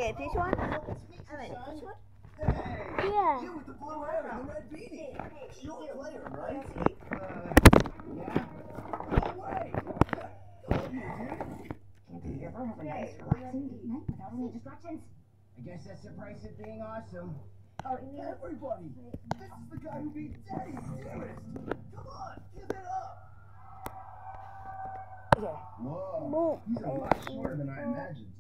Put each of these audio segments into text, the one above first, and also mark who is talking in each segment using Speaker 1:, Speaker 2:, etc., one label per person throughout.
Speaker 1: get this one?
Speaker 2: It's me,
Speaker 1: And then this one?
Speaker 2: Hey!
Speaker 3: Yeah.
Speaker 2: You with the blue hair and the red beanie. You're a player, right? Yeah. No way! Love you, dude.
Speaker 4: Did you ever have a nice, relaxing date night without any distractions?
Speaker 2: I guess that's the price of being awesome.
Speaker 4: Oh,
Speaker 2: Everybody! This is the guy who beat Daddy's dearest! Come on, give it up! Whoa, he's a lot shorter than I imagined.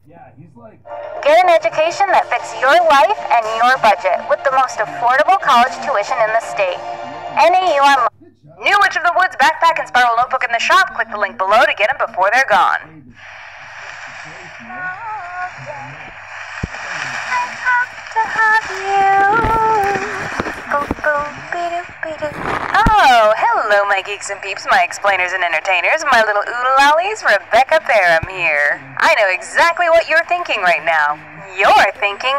Speaker 2: Yeah, he's like...
Speaker 5: Get an education that fits your life and your budget with the most affordable college tuition in the state. NAU Online. New Witch of the Woods backpack and spiral notebook in the shop. Click the link below to get them before they're gone. To have you. Oh, hello, my geeks and peeps, my explainers and entertainers, my little oodle-lollies. Rebecca Barham here. I know exactly what you're thinking right now. You're thinking,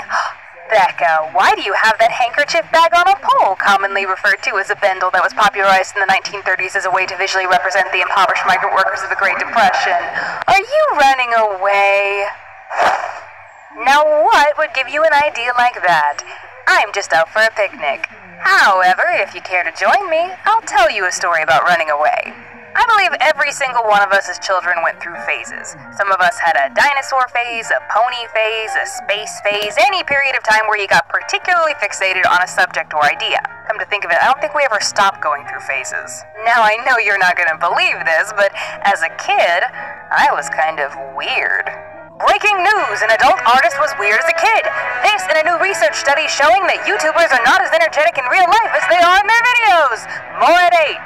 Speaker 5: Becca, why do you have that handkerchief bag on a pole, commonly referred to as a bendel that was popularized in the 1930s as a way to visually represent the impoverished migrant workers of the Great Depression? Are you running away? Now, what would give you an idea like that? I'm just out for a picnic. However, if you care to join me, I'll tell you a story about running away. I believe every single one of us as children went through phases. Some of us had a dinosaur phase, a pony phase, a space phase, any period of time where you got particularly fixated on a subject or idea. Come to think of it, I don't think we ever stopped going through phases. Now, I know you're not going to believe this, but as a kid, I was kind of weird. Breaking news! An adult artist was weird as a kid. This and a new research study showing that YouTubers are not as energetic in real life as they are in their videos. More at 8.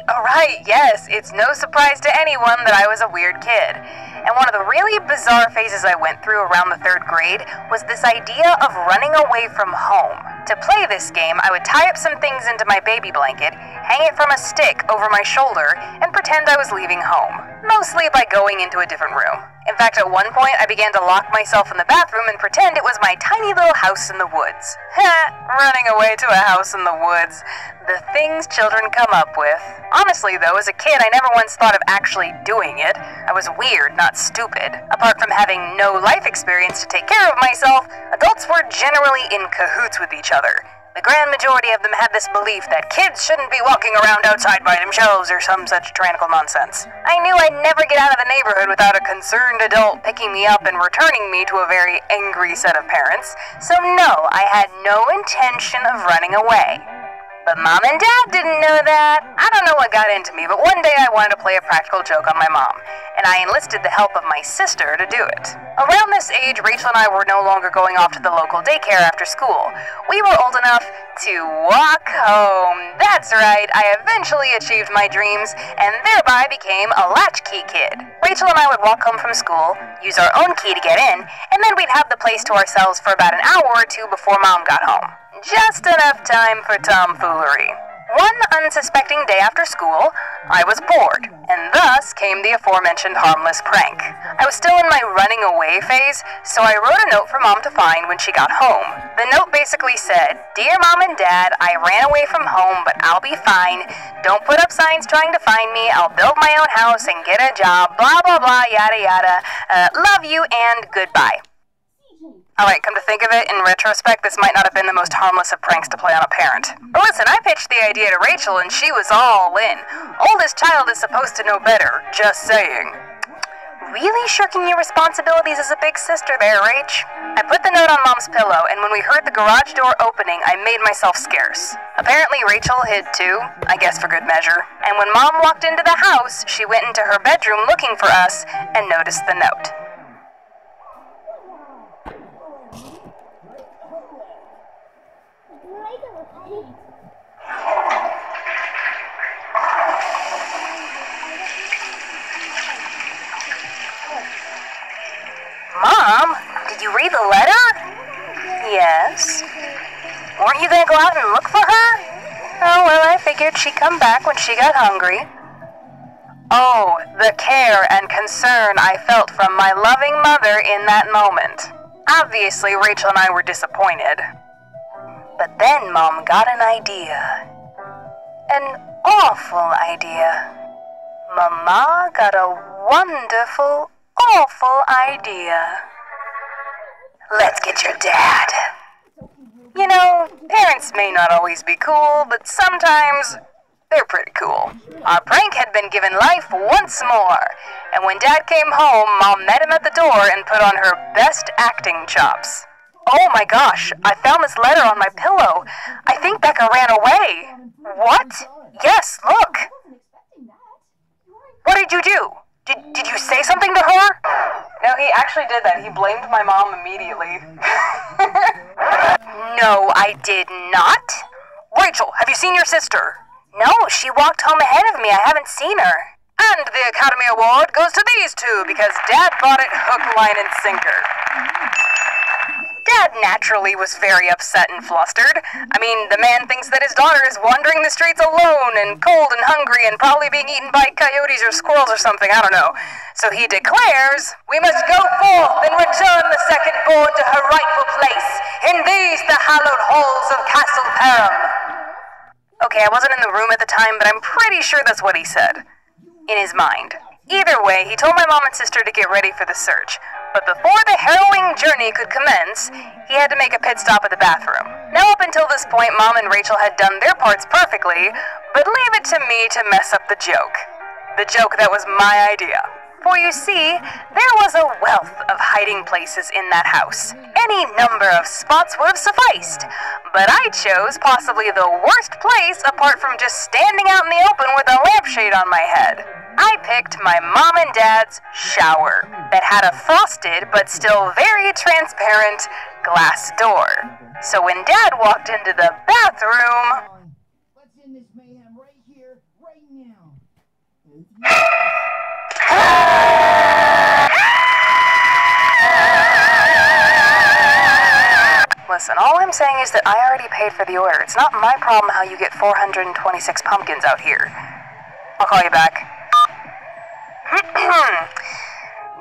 Speaker 5: Alright, yes, it's no surprise to anyone that I was a weird kid. And one of the really bizarre phases I went through around the 3rd grade was this idea of running away from home. To play this game, I would tie up some things into my baby blanket, hang it from a stick over my shoulder, and pretend I was leaving home. Mostly by going into a different room. In fact, at one point, I began to lock myself in the bathroom and pretend it was my tiny little house in the woods. Running away to a house in the woods. The things children come up with. Honestly, though, as a kid, I never once thought of actually doing it. I was weird, not stupid. Apart from having no life experience to take care of myself, adults were generally in cahoots with each other. The grand majority of them had this belief that kids shouldn't be walking around outside by themselves or some such tyrannical nonsense. I knew I'd never get out of the neighborhood without a concerned adult picking me up and returning me to a very angry set of parents, so no, I had no intention of running away. But Mom and Dad didn't know that. I don't know what got into me, but one day I wanted to play a practical joke on my mom, and I enlisted the help of my sister to do it. Around this age, Rachel and I were no longer going off to the local daycare after school. We were old enough to walk home. That's right, I eventually achieved my dreams, and thereby became a latchkey kid. Rachel and I would walk home from school, use our own key to get in, and then we'd have the place to ourselves for about an hour or two before Mom got home. Just enough time for tomfoolery. One unsuspecting day after school, I was bored, and thus came the aforementioned harmless prank. I was still in my running away phase, so I wrote a note for Mom to find when she got home. The note basically said, "Dear Mom and Dad, I ran away from home, but I'll be fine. Don't put up signs trying to find me. I'll build my own house and get a job, blah blah blah, yada yada. Love you and goodbye." Alright, come to think of it, in retrospect, this might not have been the most harmless of pranks to play on a parent. But listen, I pitched the idea to Rachel and she was all in. Oldest child is supposed to know better, just saying. Really shirking your responsibilities as a big sister there, Rach? I put the note on Mom's pillow, and when we heard the garage door opening, I made myself scarce. Apparently Rachel hid too, I guess for good measure. And when Mom walked into the house, she went into her bedroom looking for us and noticed the note. Mom, did you read the letter? Yes. Weren't you gonna go out and look for her? Oh, well, I figured she'd come back when she got hungry. Oh, the care and concern I felt from my loving mother in that moment. Obviously, Rachel and I were disappointed. But then Mom got an idea. An awful idea. Mama got a wonderful, awful idea. meet your dad. You know, parents may not always be cool, but sometimes they're pretty cool. Our prank had been given life once more, and when Dad came home, Mom met him at the door and put on her best acting chops. Oh my gosh, I found this letter on my pillow. I think Becca ran away. What? Yes, look. What did you do? Did you say something to her? No, he actually did that. He blamed my mom immediately. No, I did not. Rachel, have you seen your sister? No, she walked home ahead of me. I haven't seen her. And the Academy Award goes to these two because Dad bought it hook, line, and sinker. Dad naturally was very upset and flustered. I mean, the man thinks that his daughter is wandering the streets alone and cold and hungry and probably being eaten by coyotes or squirrels or something, I don't know. So he declares, "We must go forth and return the second born to her rightful place in these the hallowed halls of Castle Perim." Okay, I wasn't in the room at the time, but I'm pretty sure that's what he said. In his mind. Either way, he told my mom and sister to get ready for the search. But before the harrowing journey could commence, he had to make a pit stop at the bathroom. Now up until this point, Mom and Rachel had done their parts perfectly, but leave it to me to mess up the joke. The joke that was my idea. For you see, there was a wealth of hiding places in that house. Any number of spots would have sufficed. But I chose possibly the worst place apart from just standing out in the open with a lampshade on my head. I picked my mom and dad's shower that had a frosted but still very transparent glass door. So when Dad walked into the bathroom...
Speaker 2: Let's end this mayhem right here, right now.
Speaker 5: Listen, all I'm saying is that I already paid for the order. It's not my problem how you get 426 pumpkins out here. I'll call you back.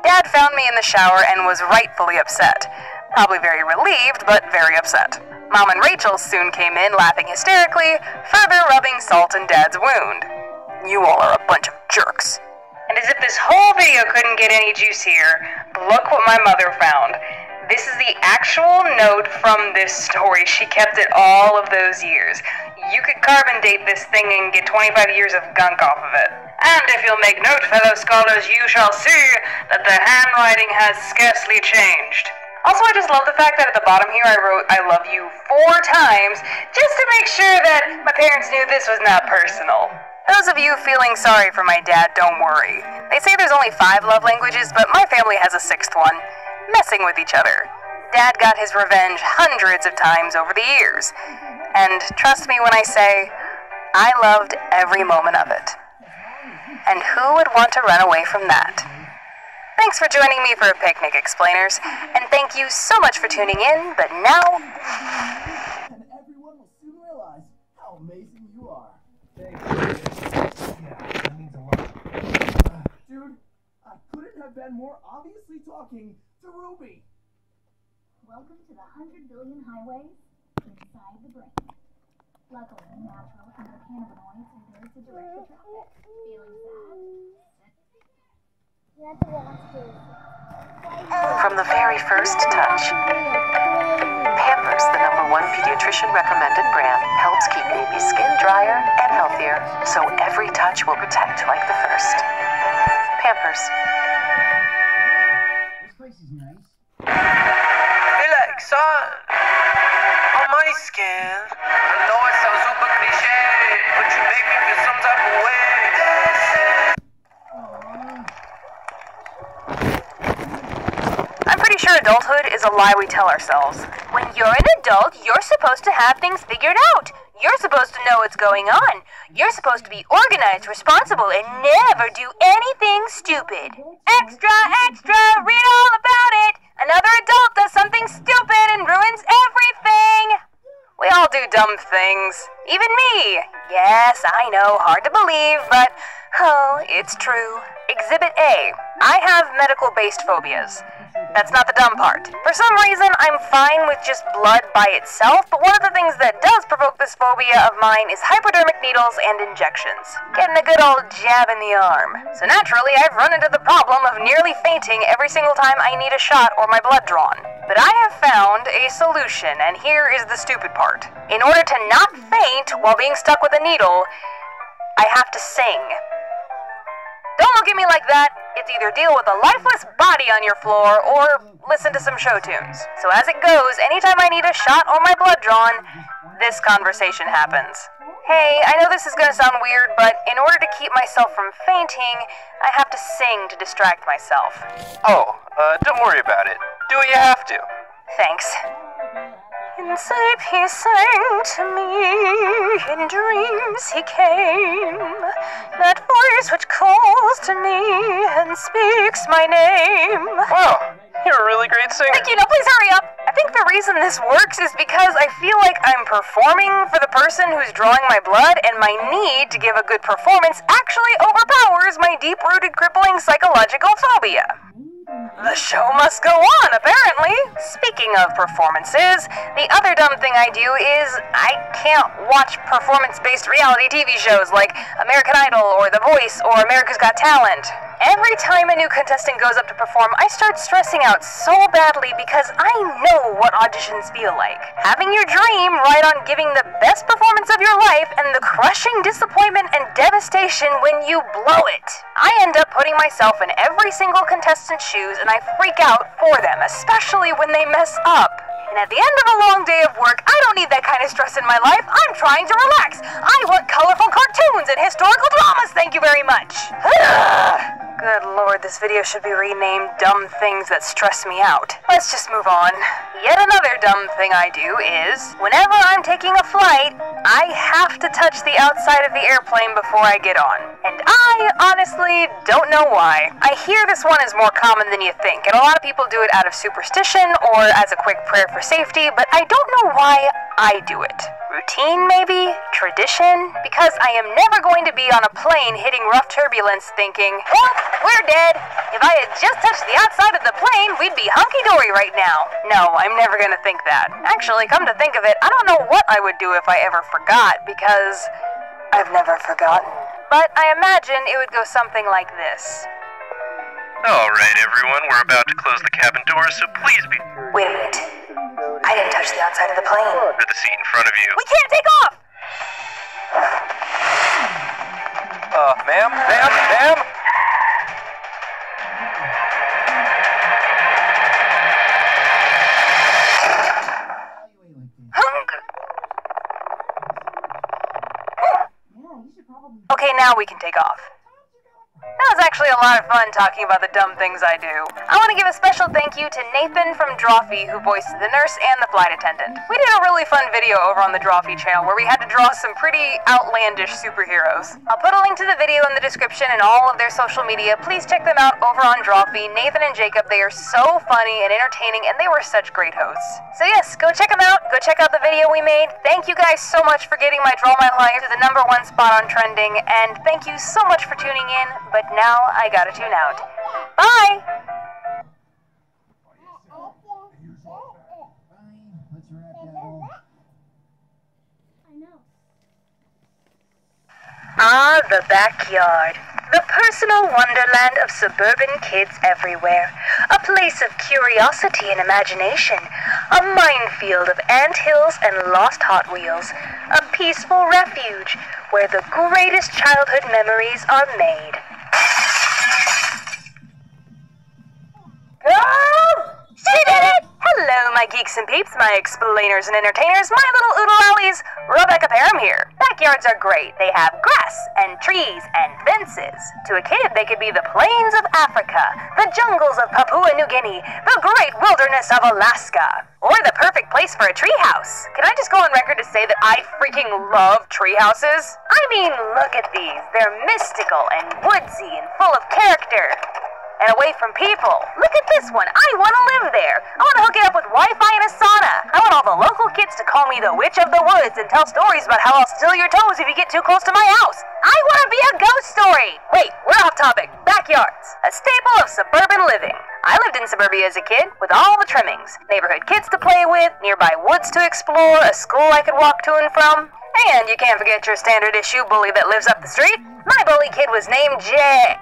Speaker 5: Dad found me in the shower and was rightfully upset. Probably very relieved, but very upset. Mom and Rachel soon came in, laughing hysterically, further rubbing salt in Dad's wound. You all are a bunch of jerks. And as if this whole video couldn't get any juicier, look what my mother found. This is the actual note from this story. She kept it all of those years. You could carbon date this thing and get 25 years of gunk off of it. And if you'll make note, fellow scholars, you shall see that the handwriting has scarcely changed. Also, I just love the fact that at the bottom here I wrote, "I love you" 4 times, just to make sure that my parents knew this was not personal. Those of you feeling sorry for my dad, don't worry. They say there's only 5 love languages, but my family has a 6th one. Messing with each other. Dad got his revenge hundreds of times over the years. And trust me when I say, I loved every moment of it. And who would want to run away from that? Thanks for joining me for a picnic, explainers. And thank you so much for tuning in, but now...
Speaker 2: And everyone will soon realize how amazing you are. Thanks. Yeah, that means a lot. Dude, I couldn't have been more obviously talking to Ruby.
Speaker 4: Welcome to the 100 billion highways inside the brain. Luckily, natural endocannabinoids are there to direct the traffic. Feeling sad?
Speaker 1: From the very first touch, Pampers, the #1 pediatrician recommended brand, helps keep baby's skin drier and healthier, so every touch will protect like the first. Pampers.
Speaker 2: This place is nice.
Speaker 3: Relax, son. On my skin. I know it sounds super cliche, but you make me feel some type of way.
Speaker 5: I'm pretty sure adulthood is a lie we tell ourselves. When you're an adult, you're supposed to have things figured out. You're supposed to know what's going on. You're supposed to be organized, responsible, and never do anything stupid. Extra, extra, read all about it. Another adult does something stupid and ruins everything. We all do dumb things. Even me. Yes, I know, hard to believe, but, oh, it's true. Exhibit A. I have medical-based phobias. That's not the dumb part. For some reason, I'm fine with just blood by itself, but one of the things that does provoke this phobia of mine is hypodermic needles and injections. Getting a good old jab in the arm. So naturally, I've run into the problem of nearly fainting every single time I need a shot or my blood drawn. But I have found a solution, and here is the stupid part. In order to not faint while being stuck with a needle, I have to sing. Don't look at me like that. It's either deal with a lifeless body on your floor or listen to some show tunes. So as it goes, anytime I need a shot or my blood drawn, this conversation happens. Hey, I know this is gonna sound weird, but in order to keep myself from fainting, I have to sing to distract myself.
Speaker 6: Oh, don't worry about it. Do what you have to.
Speaker 5: Thanks. In sleep he sang to me, in dreams he came, that voice which calls to me and speaks my name.
Speaker 6: Wow, you're a really great singer.
Speaker 5: Thank you, now please hurry up. I think the reason this works is because I feel like I'm performing for the person who's drawing my blood, and my need to give a good performance actually overpowers my deep-rooted crippling psychological phobia. The show must go on, apparently. Speaking of performances, the other dumb thing I do is I can't watch performance-based reality TV shows like American Idol or The Voice or America's Got Talent. Every time a new contestant goes up to perform, I start stressing out so badly because I know what auditions feel like. Having your dream ride on giving the best performance of your life and the crushing disappointment and devastation when you blow it. I end up putting myself in every single contestant's shoes and I freak out for them, especially when they mess up. And at the end of a long day of work, I don't need that kind of stress in my life. I'm trying to relax. I want colorful cartoons and historical dramas, thank you very much. Good lord, this video should be renamed Dumb Things That Stress Me Out. Let's just move on. Yet another dumb thing I do is, whenever I'm taking a flight, I have to touch the outside of the airplane before I get on. And I honestly don't know why. I hear this one is more common than you think, and a lot of people do it out of superstition or as a quick prayer for safety, but I don't know why I do it. Routine, maybe? Tradition? Because I am never going to be on a plane hitting rough turbulence thinking, well, we're dead. If I had just touched the outside of the plane, we'd be hunky-dory right now. No, I'm never gonna think that. Actually, come to think of it, I don't know what I would do if I ever forgot, because I've never forgotten. But I imagine it would go something like this.
Speaker 6: Alright, everyone, we're about to close the cabin doors, so please be...
Speaker 5: Wait a minute. I didn't touch the outside of the plane.
Speaker 6: Or the seat in front of you.
Speaker 5: We can't take off!
Speaker 6: Ma'am?
Speaker 5: Okay, now we can take off. That was actually a lot of fun talking about the dumb things I do. I want to give a special thank you to Nathan from Drawfee, who voiced the nurse and the flight attendant. We did a really fun video over on the Drawfee channel where we had to draw some pretty outlandish superheroes. I'll put a link to the video in the description and all of their social media. Please check them out over on Drawfee. Nathan and Jacob, they are so funny and entertaining, and they were such great hosts. So yes, go check them out. Go check out the video we made. Thank you guys so much for getting my Draw My Life to the #1 spot on trending, and thank you so much for tuning in, but now I gotta tune out. Bye! Ah, the backyard. The personal wonderland of suburban kids everywhere. A place of curiosity and imagination. A minefield of anthills and lost Hot Wheels. A peaceful refuge where the greatest childhood memories are made. She did it! Hello, my geeks and peeps, my explainers and entertainers, my little oodle-lollies. Rebecca Parham here. Backyards are great. They have grass and trees and fences. To a kid, they could be the plains of Africa, the jungles of Papua New Guinea, the great wilderness of Alaska, or the perfect place for a treehouse. Can I just go on record to say that I freaking love treehouses? I mean, look at these. They're mystical and woodsy and full of character. And away from people. Look at this one. I want to live there. I want to hook it up with Wi-Fi and a sauna. I want all the local kids to call me the Witch of the Woods and tell stories about how I'll steal your toes if you get too close to my house. I want to be a ghost story. Wait, we're off topic. Backyards. A staple of suburban living. I lived in suburbia as a kid, with all the trimmings. Neighborhood kids to play with, nearby woods to explore, a school I could walk to and from. And you can't forget your standard issue bully that lives up the street. My bully kid was named Jocko.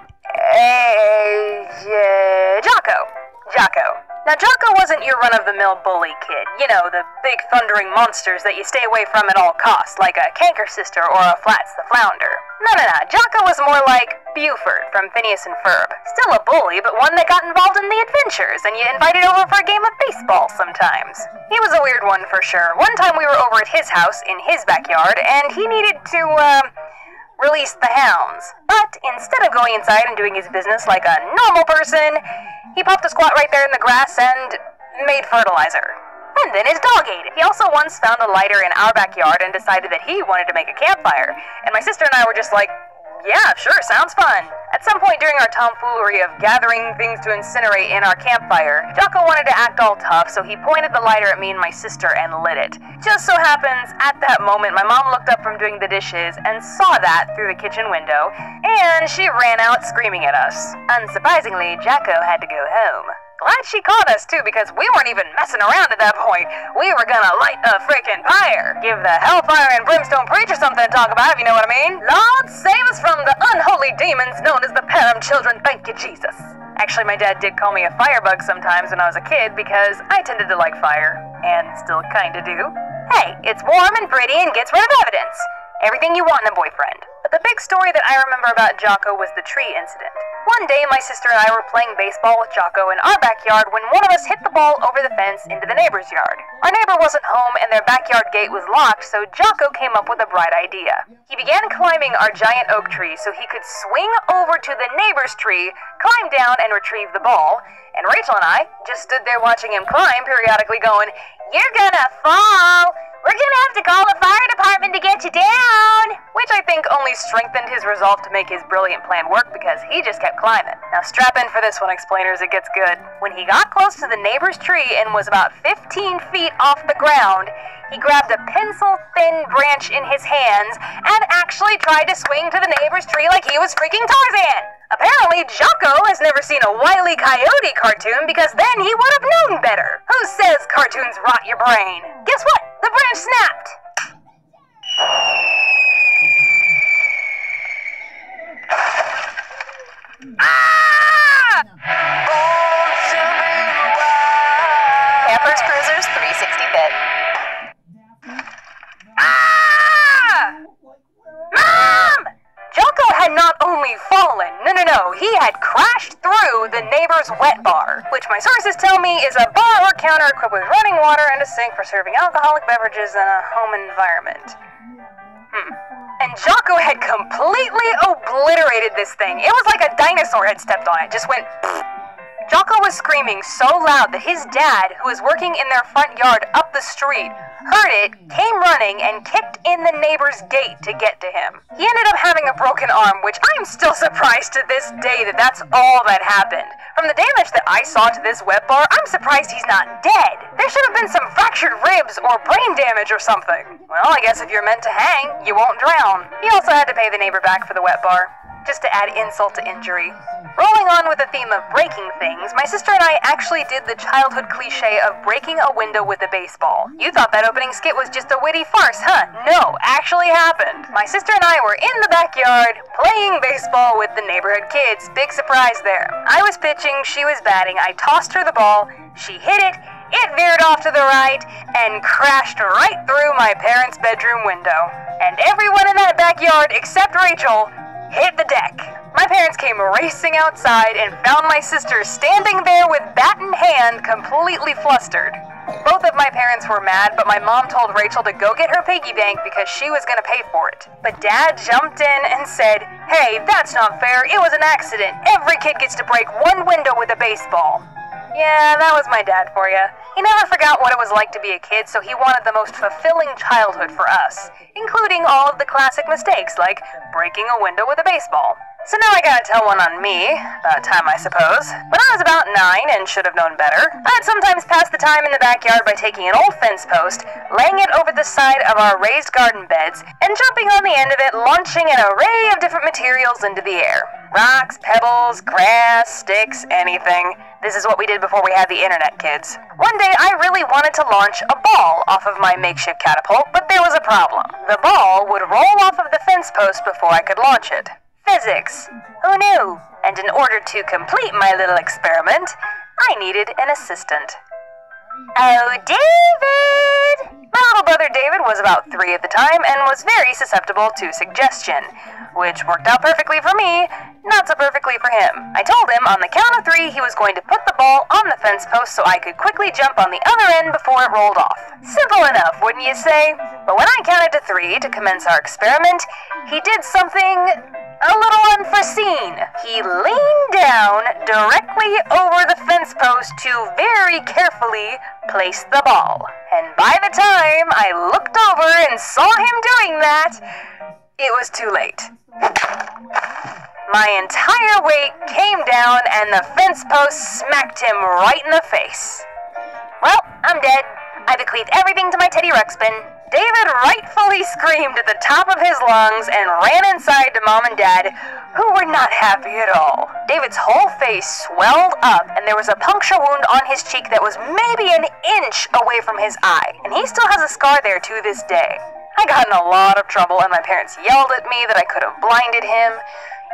Speaker 5: Now, Jocko wasn't your run-of-the-mill bully kid. You know, the big thundering monsters that you stay away from at all costs, like a Canker Sister or a Flats the Flounder. No. Jocko was more like Buford from Phineas and Ferb. Still a bully, but one that got involved in the adventures, and you invited over for a game of baseball sometimes. He was a weird one for sure. One time we were over at his house in his backyard, and he needed to, release the hounds. But instead of going inside and doing his business like a normal person, he popped a squat right there in the grass and made fertilizer. And then his dog ate it. He also once found a lighter in our backyard and decided that he wanted to make a campfire. And my sister and I were just like, yeah, sure, sounds fun. At some point during our tomfoolery of gathering things to incinerate in our campfire, Jocko wanted to act all tough, so he pointed the lighter at me and my sister and lit it. Just so happens, at that moment, my mom looked up from doing the dishes and saw that through the kitchen window, and she ran out screaming at us. Unsurprisingly, Jocko had to go home. Glad she caught us, too, because we weren't even messing around at that point. We were gonna light a frickin' fire. Give the hellfire and brimstone preacher something to talk about, if you know what I mean. Lord, save us from the unholy demons known as the Param children, thank you, Jesus. Actually, my dad did call me a firebug sometimes when I was a kid because I tended to like fire, and still kinda do. Hey, it's warm and pretty and gets rid of evidence. Everything you want in a boyfriend. But the big story that I remember about Jocko was the tree incident. One day, my sister and I were playing baseball with Jocko in our backyard when one of us hit the ball over the fence into the neighbor's yard. Our neighbor wasn't home and their backyard gate was locked, so Jocko came up with a bright idea. He began climbing our giant oak tree so he could swing over to the neighbor's tree, climb down, and retrieve the ball. And Rachel and I just stood there watching him climb, periodically going, "You're gonna fall! We're gonna have to call the fire department to get you down!" Which I think only strengthened his resolve to make his brilliant plan work because he just kept climbing. Now strap in for this one, explainers, it gets good. When he got close to the neighbor's tree and was about 15 feet off the ground, he grabbed a pencil-thin branch in his hands and actually tried to swing to the neighbor's tree like he was freaking Tarzan. Apparently, Jocko has never seen a Wile E. Coyote cartoon because then he would have known better. Who says cartoons rot your brain? Guess what? The branch snapped. Ah!
Speaker 7: Campers Cruisers 360-bit.
Speaker 5: Ah! Mom! Jocko had not only fallen, no, he had crashed through the neighbor's wet bar, which my sources tell me is a bar or counter equipped with running water and a sink for serving alcoholic beverages in a home environment. And Jocko had completely obliterated this thing. It was like a dinosaur had stepped on it, just went pfft. Jocko was screaming so loud that his dad, who was working in their front yard up the street, heard it, came running, and kicked in the neighbor's gate to get to him. He ended up having a broken arm, which I'm still surprised to this day that that's all that happened. From the damage that I saw to this wet bar, I'm surprised he's not dead. There should have been some fractured ribs or brain damage or something. Well, I guess if you're meant to hang, you won't drown. He also had to pay the neighbor back for the wet bar, just to add insult to injury. Rolling on with the theme of breaking things, my sister and I actually did the childhood cliche of breaking a window with a baseball. You thought that opening skit was just a witty farce, huh? No, actually happened. My sister and I were in the backyard playing baseball with the neighborhood kids. Big surprise there. I was pitching, she was batting. I tossed her the ball, she hit it, it veered off to the right, and crashed right through my parents' bedroom window. And everyone in that backyard, except Rachel, hit the deck. My parents came racing outside and found my sister standing there with bat in hand, completely flustered. Both of my parents were mad, but my mom told Rachel to go get her piggy bank because she was going to pay for it. But Dad jumped in and said, "Hey, that's not fair. It was an accident. Every kid gets to break one window with a baseball." Yeah, that was my dad for you. He never forgot what it was like to be a kid, so he wanted the most fulfilling childhood for us, including all of the classic mistakes like breaking a window with a baseball. So now I gotta tell one on me. About time, I suppose. When I was about 9 and should have known better, I'd sometimes pass the time in the backyard by taking an old fence post, laying it over the side of our raised garden beds, and jumping on the end of it, launching an array of different materials into the air. Rocks, pebbles, grass, sticks, anything. This is what we did before we had the internet, kids. One day, I really wanted to launch a ball off of my makeshift catapult, but there was a problem. The ball would roll off of the fence post before I could launch it. Physics. Who knew? And in order to complete my little experiment, I needed an assistant. Oh, David! My little brother David was about 3 at the time and was very susceptible to suggestion, which worked out perfectly for me, not so perfectly for him. I told him on the count of 3 he was going to put the ball on the fence post so I could quickly jump on the other end before it rolled off. Simple enough, wouldn't you say? But when I counted to 3 to commence our experiment, he did something a little unforeseen. He leaned down directly over the fence post to very carefully place the ball. And by the time I looked over and saw him doing that, it was too late. My entire weight came down and the fence post smacked him right in the face. Well, I'm dead. I bequeathed everything to my Teddy Ruxpin. David rightfully screamed at the top of his lungs and ran inside to Mom and Dad, who were not happy at all. David's whole face swelled up, and there was a puncture wound on his cheek that was maybe an inch away from his eye, and he still has a scar there to this day. I got in a lot of trouble, and my parents yelled at me that I could have blinded him,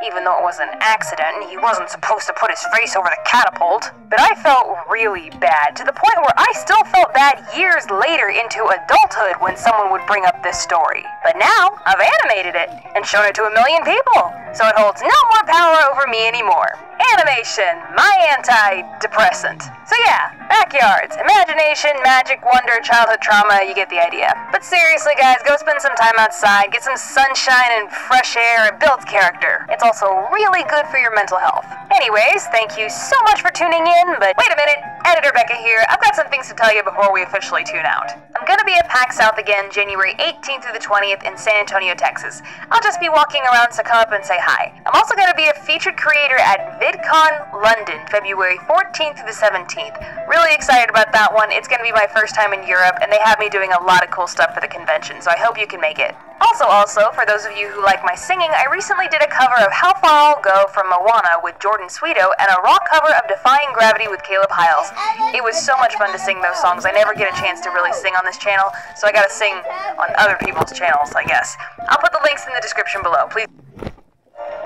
Speaker 5: even though it was an accident and he wasn't supposed to put his face over the catapult. But I felt really bad, to the point where I still felt bad years later into adulthood when someone would bring up this story. But now, I've animated it and shown it to 1 million people, so it holds no more power over me anymore. Animation, my antidepressant. So yeah, backyards, imagination, magic, wonder, childhood trauma, you get the idea. But seriously guys, go spend some time outside, get some sunshine and fresh air, it builds character. It's also really good for your mental health. Anyways, thank you so much for tuning in, but wait a minute, Editor Becca here, I've got some things to tell you before we officially tune out. I'm gonna be at PAX South again January 18th through the 20th in San Antonio, Texas. I'll just be walking around, so come up and say hi. I'm also gonna be a featured creator at VidCon London, February 14th through the 17th. Really excited about that one. It's going to be my first time in Europe, and they have me doing a lot of cool stuff for the convention, so I hope you can make it. Also, for those of you who like my singing, I recently did a cover of How Far I'll Go from Moana with Jordan Sweeto, and a rock cover of Defying Gravity with Caleb Hiles. It was so much fun to sing those songs. I never get a chance to really sing on this channel, so I gotta sing on other people's channels, I guess. I'll put the links in the description below. Please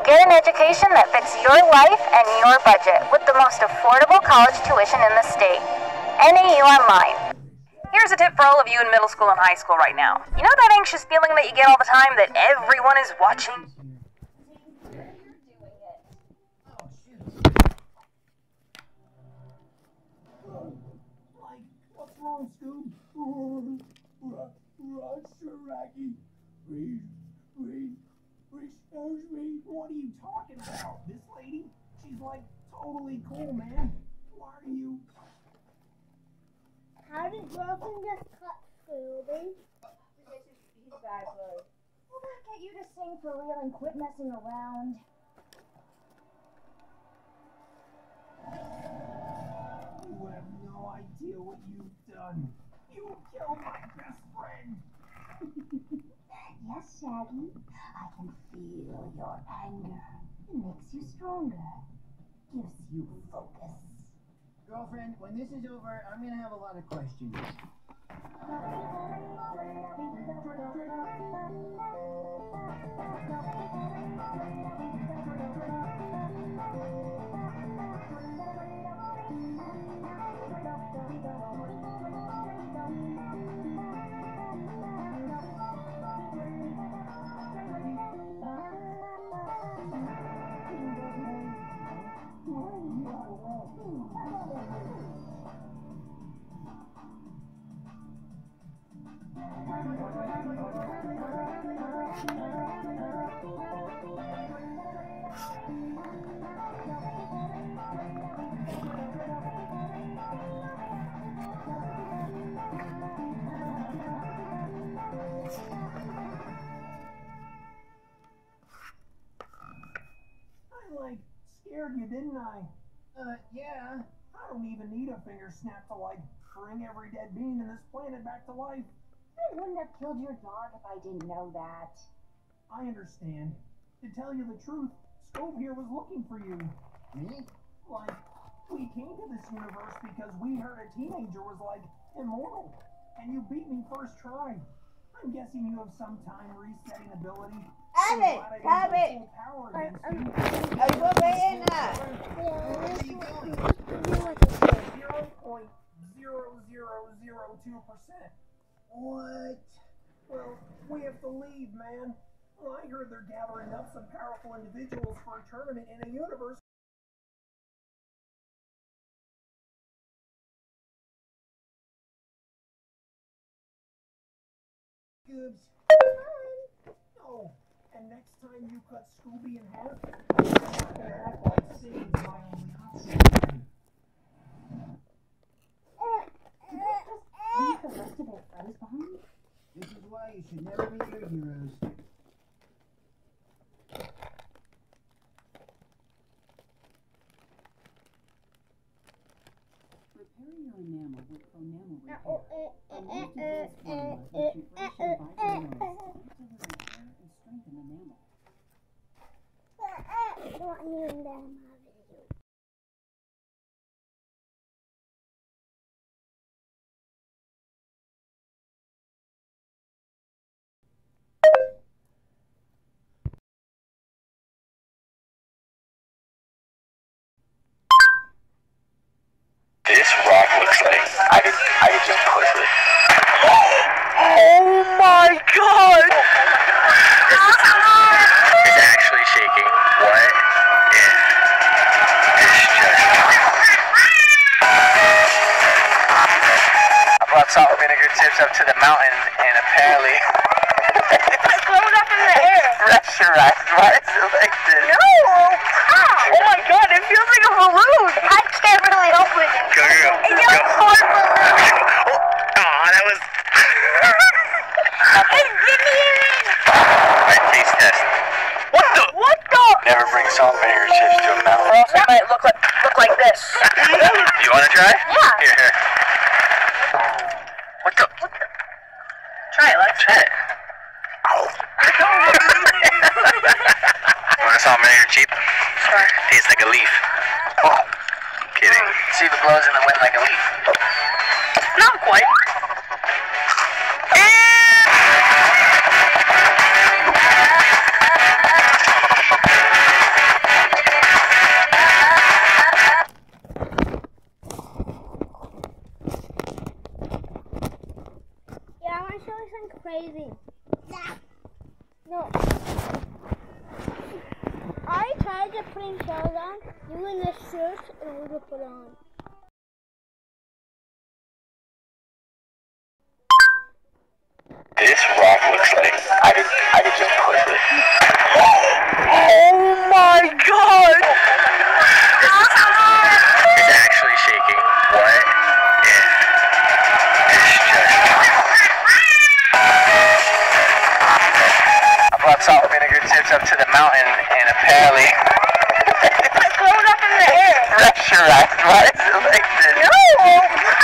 Speaker 4: Get an education that fits your life and your budget with the most affordable college tuition in the state. NAU Online.
Speaker 5: Here's a tip for all of you in middle school and high school right now. You know that anxious feeling that you get all the time that everyone is watching?
Speaker 2: What's wrong, Scoob? Raggy. Excuse me, what are you talking about? This lady, she's like totally cool, man. Why are you?
Speaker 8: How did Wilson just cut Scooby?
Speaker 4: He's bad, Chloe. Will that get you to sing for real and quit messing around?
Speaker 2: You have no idea what you've done. You killed my best friend.
Speaker 4: Yes, Shaggy. I can feel your anger. It makes you stronger. Gives you focus.
Speaker 2: Girlfriend, when this is over, I'm gonna have a lot of questions. scared you, didn't I? Yeah. I don't even need a finger snap to, like, bring every dead being in this planet back to life.
Speaker 4: I wouldn't have killed your dog if I didn't know that.
Speaker 2: I understand. To tell you the truth, Scope here was looking for you. Me? Like, we came to this universe because we heard a teenager was, like, immortal. And you beat me first try. I'm guessing you have some time resetting ability.
Speaker 9: Have it! Have it! I will be in that.
Speaker 2: 0.0002%. What? Well, we have to leave, man. Well, I heard they're gathering up some powerful individuals for a tournament in a universe. Goobs. Oh, and next time you cut Scooby in half, you're not gonna act like Satan's my only option.
Speaker 4: Leave the rest of their friends behind?
Speaker 9: This is why you should never meet your heroes.
Speaker 10: Repair your enamel with Pronamel Repair. A multi-dose formula that you brush and bite your nose to repair and strengthen enamel.
Speaker 3: This rock looks like I could just push it. Oh my god! It's actually shaking. What? Yeah. It's just... I brought salt and vinegar tips up to the mountain and apparently it's blown up in the air. Pressurized. Why is it like this? No! How? Oh my god, it feels like a balloon! I can't really open it. Go. Hard balloon. Oh, that was... Hey, give me in! Alright, taste test. What the? Never bring salt and vinegar chips to a mountain.
Speaker 5: Or else it might look like this.
Speaker 3: You wanna try?
Speaker 5: Yeah.
Speaker 3: Here. What the?
Speaker 5: Try it, Lex.
Speaker 3: Try it. Ow. Want salt and vinegar cheap?
Speaker 5: Sure.
Speaker 3: Tastes like a leaf. Oh, kidding. See if it blows in the wind like a leaf.
Speaker 5: Not quite.
Speaker 8: Yeah, I want to show you something crazy. No. I tried to put shells on, using the shirt in order to put on.
Speaker 3: This rock looks like I could just push it. Oh my god! It's actually shaking. What? Yeah. It's just... I brought salt and vinegar tips up to the mountain and apparently it's blown up in the air. Pressurized. Why is it like this? No!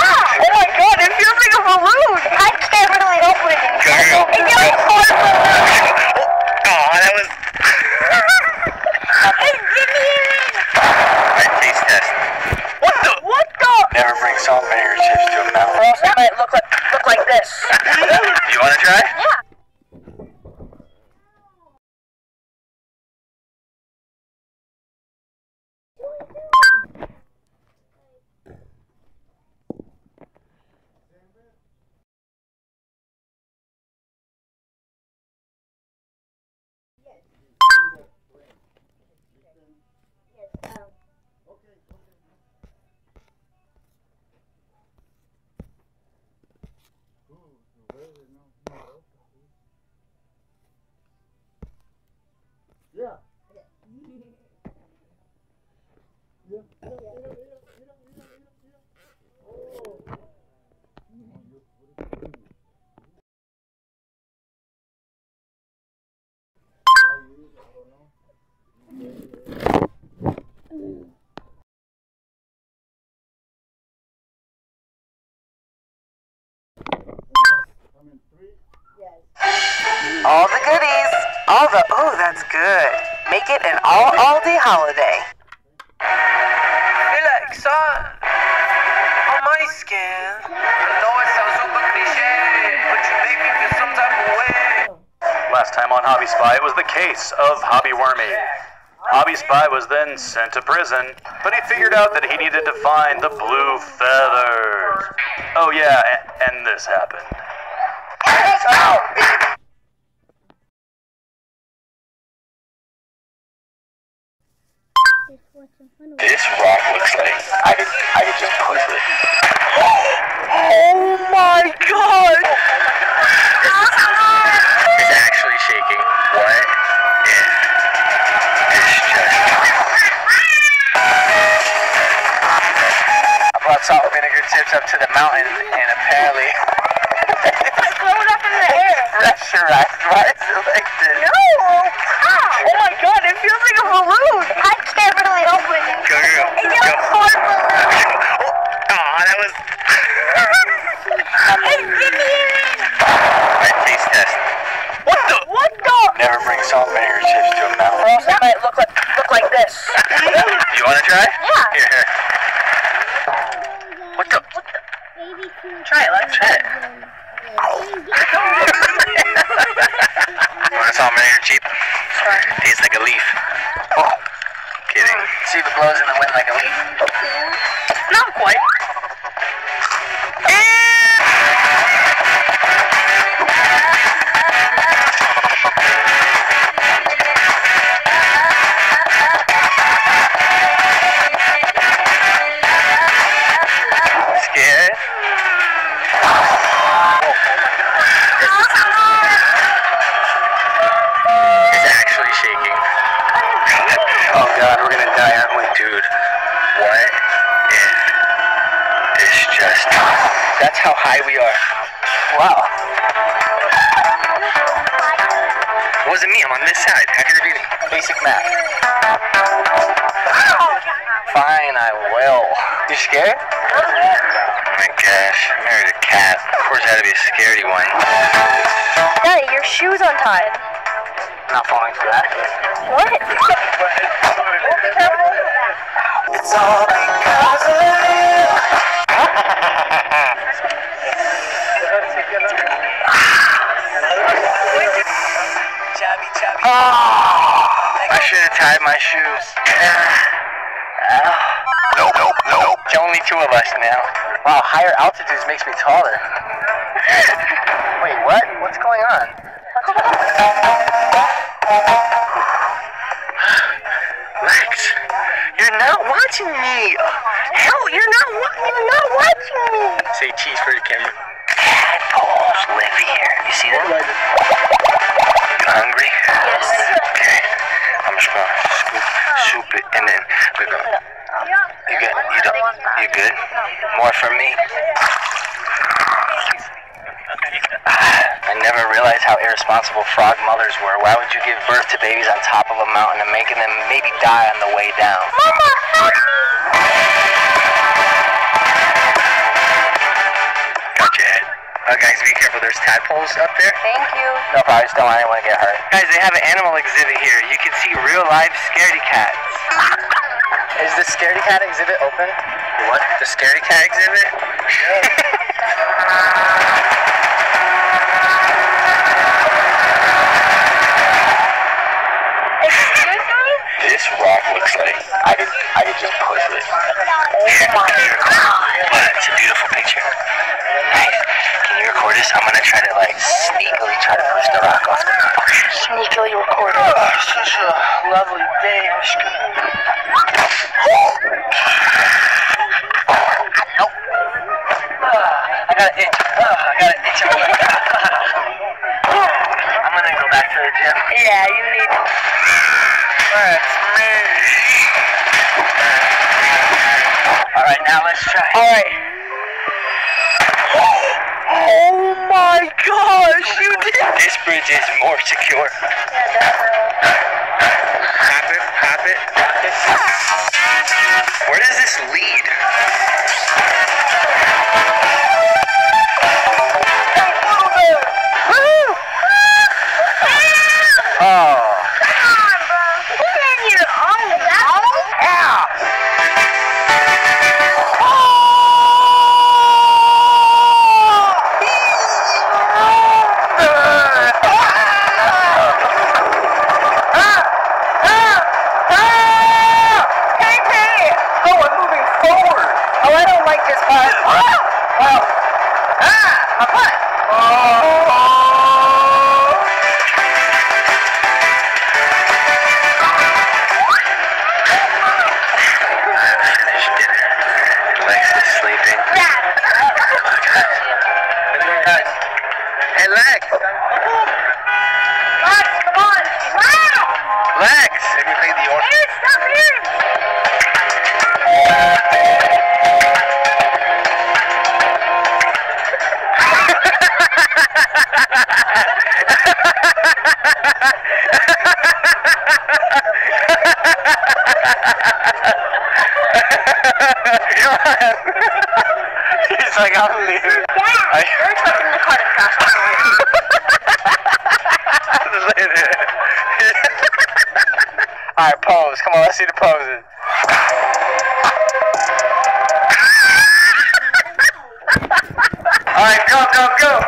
Speaker 3: How? Oh my god, it feels like a balloon! I can't really open it. Go. Hard balloon. Oh, that was... Hey, give me in! Alright, taste test. What the? Never bring salt and vinegar chips to a mountain.
Speaker 5: Or else it might look like this.
Speaker 3: You wanna try?
Speaker 5: Yeah.
Speaker 1: All the goodies. All the, oh, that's good. Make it an all Aldi holiday.
Speaker 3: Relax, son. On my skin. I know it sounds super cliche, but you make me feel some type of way.
Speaker 11: Last time on Hobby Spy, it was the case of Hobby Wormy. Hobby Spy was then sent to prison, but he figured out that he needed to find the blue feathers. Oh yeah, and this happened.
Speaker 3: This rock looks like I could just push it. Oh my god! It's actually shaking. What? Yeah. It's just... I brought salt and vinegar tips up to the mountain, and apparently... it's blown up in the air. Pressurized. Why is it like this? No! Ow! Oh my god, it feels like a balloon! I can't really open it. Go. It's hard balloon. Oh, that was... Alright, taste test. What the? Never bring salt and vinegar chips to a mountain.
Speaker 5: Or else it might look like this.
Speaker 3: You wanna try?
Speaker 5: Yeah.
Speaker 3: Here. What the?
Speaker 5: Try it, let's try it.
Speaker 3: Want a salt and vinegar cheap?
Speaker 5: Sure.
Speaker 3: Tastes like a leaf. Oh, kidding. See if it blows in the wind like a leaf.
Speaker 5: Not quite.
Speaker 3: Scared? It's actually shaking. Oh god, we're gonna die, aren't we? Dude, what in this just... That's how high we are. Wow. It wasn't me, I'm on this side. How could it be me? Basic math. Fine, I will. You scared? Oh my gosh, I married a cat. Of course it had to be a scaredy one.
Speaker 5: Daddy, your shoe's untied.
Speaker 3: I'm not falling for that.
Speaker 5: What?
Speaker 3: It's all because of you. I should have tied my shoes. Nope. It's only two of us now. Wow, higher altitudes makes me taller. Wait, what? What's going on? Lex, you're not watching me. Hell, you're not watching me. Say cheese for the camera. Tadpoles live here. You see them? You hungry?
Speaker 5: Yes.
Speaker 3: Okay. I'm just gonna soup it and then we're gonna... You good? You good? More from me? I never realized how irresponsible frog mothers were. Why would you give birth to babies on top of a mountain and making them maybe die on the way down?
Speaker 5: Mama, help me!
Speaker 3: Got your head. Guys, be careful. There's tadpoles up there.
Speaker 5: Thank you.
Speaker 3: No problem. I just don't want anyone to get hurt. Guys, they have an animal exhibit here. You can see real live scaredy cats. Is the scaredy cat exhibit open? What? The scaredy cat exhibit? This rock looks like I could just push it. Oh my god. It's a beautiful picture. Nice. Can you record this? I'm gonna try to sneakily try to push the rock off the mountain. Okay. Sneakily record it. Oh, such a lovely day. I'm just gonna... Nope. I got an itch. I'm gonna go back to the gym.
Speaker 5: Yeah, you need to.
Speaker 3: That's me. Alright, now let's try.
Speaker 5: Alright.
Speaker 3: Oh my gosh, you did! This bridge is more secure. Hop it. Where does this lead? Hey, Lex! Lex, come on! Wow! Lex! Let me play the organ. Hey, stop here! He's like, I'm leaving.
Speaker 7: Dad, you're taking the car to crash on
Speaker 3: Alright, pose. Come on, let's see the poses. Alright, go, go, go.